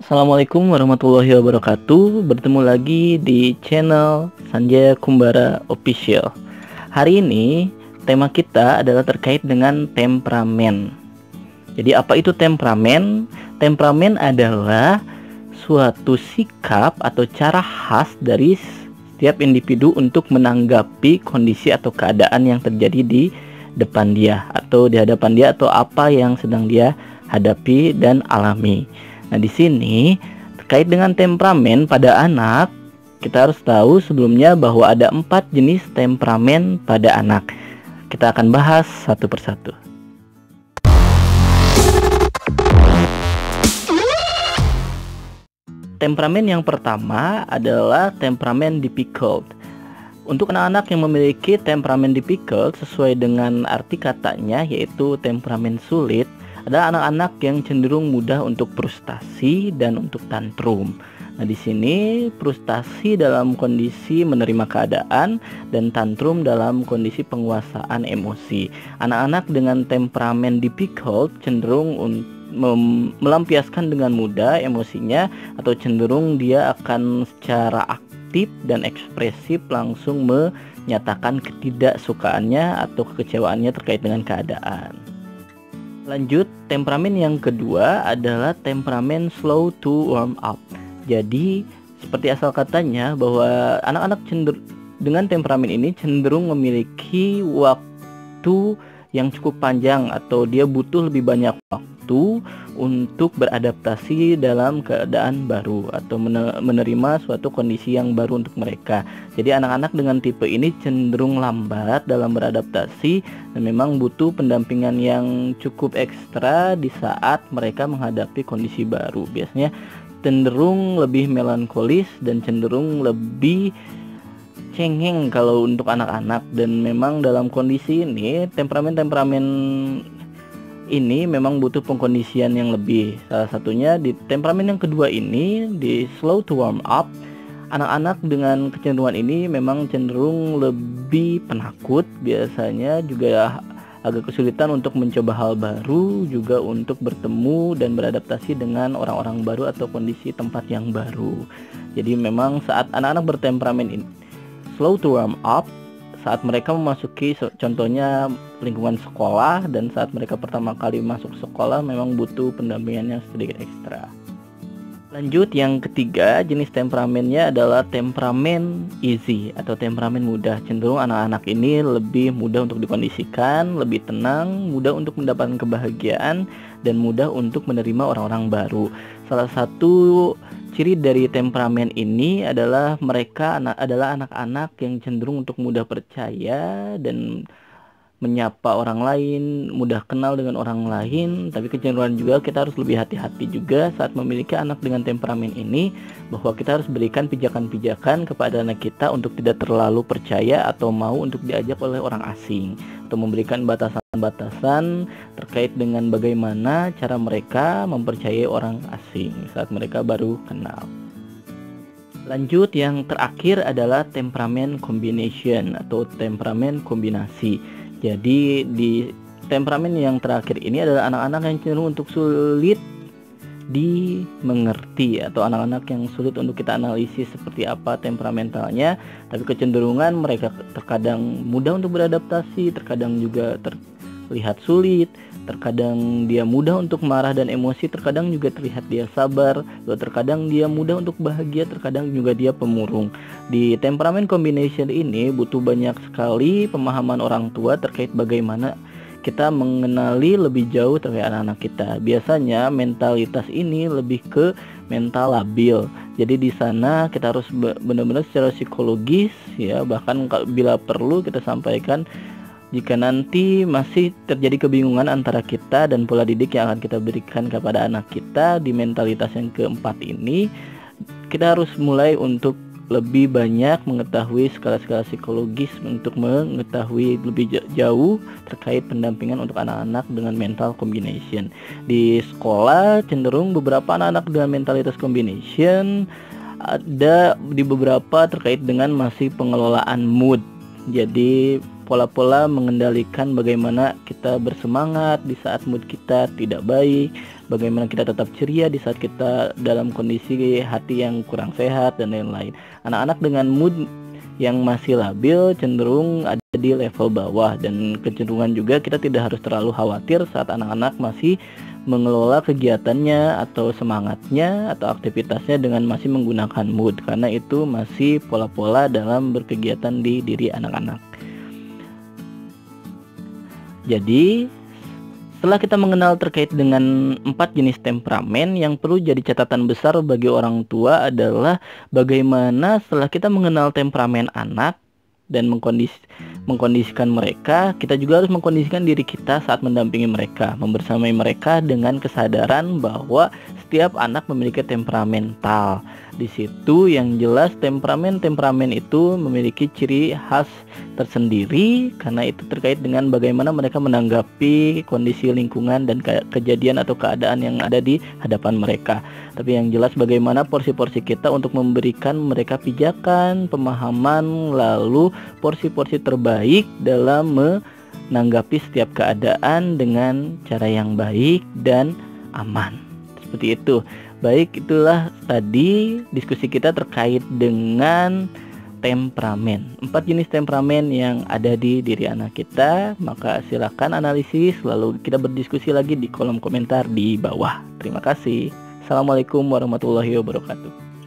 Assalamualaikum warahmatullahi wabarakatuh. Bertemu lagi di channel Sanjaya Kumbara Official. Hari ini tema kita adalah terkait dengan temperamen. Jadi apa itu temperamen? Temperamen adalah suatu sikap atau cara khas dari setiap individu untuk menanggapi kondisi atau keadaan yang terjadi di depan dia atau di hadapan dia atau apa yang sedang dia hadapi dan alami. Nah, di sini terkait dengan temperamen pada anak, kita harus tahu sebelumnya bahwa ada 4 jenis temperamen pada anak. Kita akan bahas satu persatu. Temperamen yang pertama adalah temperamen difficult. Untuk anak-anak yang memiliki temperamen difficult sesuai dengan arti katanya, yaitu temperamen sulit, ada anak-anak yang cenderung mudah untuk frustasi dan untuk tantrum. Nah, di sini frustasi dalam kondisi menerima keadaan dan tantrum dalam kondisi penguasaan emosi. Anak-anak dengan temperamen difficult cenderung melampiaskan dengan mudah emosinya atau cenderung dia akan secara aktif dan ekspresif langsung menyatakan ketidaksukaannya atau kekecewaannya terkait dengan keadaan. Lanjut, temperamen yang kedua adalah temperamen slow to warm up. Jadi, seperti asal katanya bahwa anak-anak dengan temperamen ini cenderung memiliki waktu yang cukup panjang atau dia butuh lebih banyak waktu untuk beradaptasi dalam keadaan baru atau menerima suatu kondisi yang baru untuk mereka. Jadi anak-anak dengan tipe ini cenderung lambat dalam beradaptasi dan memang butuh pendampingan yang cukup ekstra di saat mereka menghadapi kondisi baru. Biasanya cenderung lebih melankolis dan cenderung lebih cengeng kalau untuk anak-anak, dan memang dalam kondisi ini temperamen-temperamen ini memang butuh pengkondisian yang lebih. Salah satunya di temperamen yang kedua ini, di slow to warm up, anak-anak dengan kecenderungan ini memang cenderung lebih penakut, biasanya juga agak kesulitan untuk mencoba hal baru, juga untuk bertemu dan beradaptasi dengan orang-orang baru atau kondisi tempat yang baru. Jadi memang saat anak-anak bertemperamen ini slow to warm up, saat mereka memasuki contohnya lingkungan sekolah dan saat mereka pertama kali masuk sekolah memang butuh pendampingan yang sedikit ekstra. Lanjut, yang ketiga jenis temperamennya adalah temperamen easy atau temperamen mudah. Cenderung anak-anak ini lebih mudah untuk dikondisikan, lebih tenang, mudah untuk mendapatkan kebahagiaan, dan mudah untuk menerima orang-orang baru. Salah satu ciri dari temperamen ini adalah mereka adalah anak-anak yang cenderung untuk mudah percaya dan menyapa orang lain, mudah kenal dengan orang lain. Tapi kecenderungan juga kita harus lebih hati-hati juga saat memiliki anak dengan temperamen ini, bahwa kita harus berikan pijakan-pijakan kepada anak kita untuk tidak terlalu percaya atau mau untuk diajak oleh orang asing, atau memberikan batasan-batasan terkait dengan bagaimana cara mereka mempercayai orang asing saat mereka baru kenal. Lanjut, yang terakhir adalah temperamen combination atau temperamen kombinasi. Jadi di temperamen yang terakhir ini adalah anak-anak yang cenderung untuk sulit dimengerti atau anak-anak yang sulit untuk kita analisis seperti apa temperamentalnya, tapi kecenderungan mereka terkadang mudah untuk beradaptasi, terkadang juga terlihat sulit, terkadang dia mudah untuk marah dan emosi, terkadang juga terlihat dia sabar, terkadang dia mudah untuk bahagia, terkadang juga dia pemurung. Di temperamen combination ini butuh banyak sekali pemahaman orang tua terkait bagaimana kita mengenali lebih jauh terkait anak-anak kita. Biasanya mentalitas ini lebih ke mental labil. Jadi di sana kita harus benar-benar secara psikologis ya, bahkan bila perlu kita sampaikan jika nanti masih terjadi kebingungan antara kita dan pola didik yang akan kita berikan kepada anak kita di mentalitas yang keempat ini, kita harus mulai untuk lebih banyak mengetahui skala-skala psikologis untuk mengetahui lebih jauh terkait pendampingan untuk anak-anak dengan mental combination. Di sekolah cenderung beberapa anak-anak dengan mentalitas combination ada di beberapa terkait dengan masih pengelolaan mood. Jadi pola-pola mengendalikan bagaimana kita bersemangat di saat mood kita tidak baik, bagaimana kita tetap ceria di saat kita dalam kondisi hati yang kurang sehat dan lain-lain. Anak-anak dengan mood yang masih labil cenderung ada di level bawah, dan kecenderungan juga kita tidak harus terlalu khawatir saat anak-anak masih mengelola kegiatannya atau semangatnya atau aktivitasnya dengan masih menggunakan mood, karena itu masih pola-pola dalam berkegiatan di diri anak-anak. Jadi setelah kita mengenal terkait dengan 4 jenis temperamen, yang perlu jadi catatan besar bagi orang tua adalah bagaimana setelah kita mengenal temperamen anak dan mengkondisikan mereka, kita juga harus mengkondisikan diri kita saat mendampingi mereka, membersamai mereka dengan kesadaran bahwa setiap anak memiliki temperamental. Di situ yang jelas temperamen itu memiliki ciri khas tersendiri, karena itu terkait dengan bagaimana mereka menanggapi kondisi lingkungan dan kejadian atau keadaan yang ada di hadapan mereka. Tapi yang jelas bagaimana porsi-porsi kita untuk memberikan mereka pijakan, pemahaman, lalu porsi-porsi terbaik dalam menanggapi setiap keadaan dengan cara yang baik dan aman. Seperti itu. Baik, itulah tadi diskusi kita terkait dengan temperamen. 4 jenis temperamen yang ada di diri anak kita. Maka silakan analisis, lalu kita berdiskusi lagi di kolom komentar di bawah. Terima kasih. Assalamualaikum warahmatullahi wabarakatuh.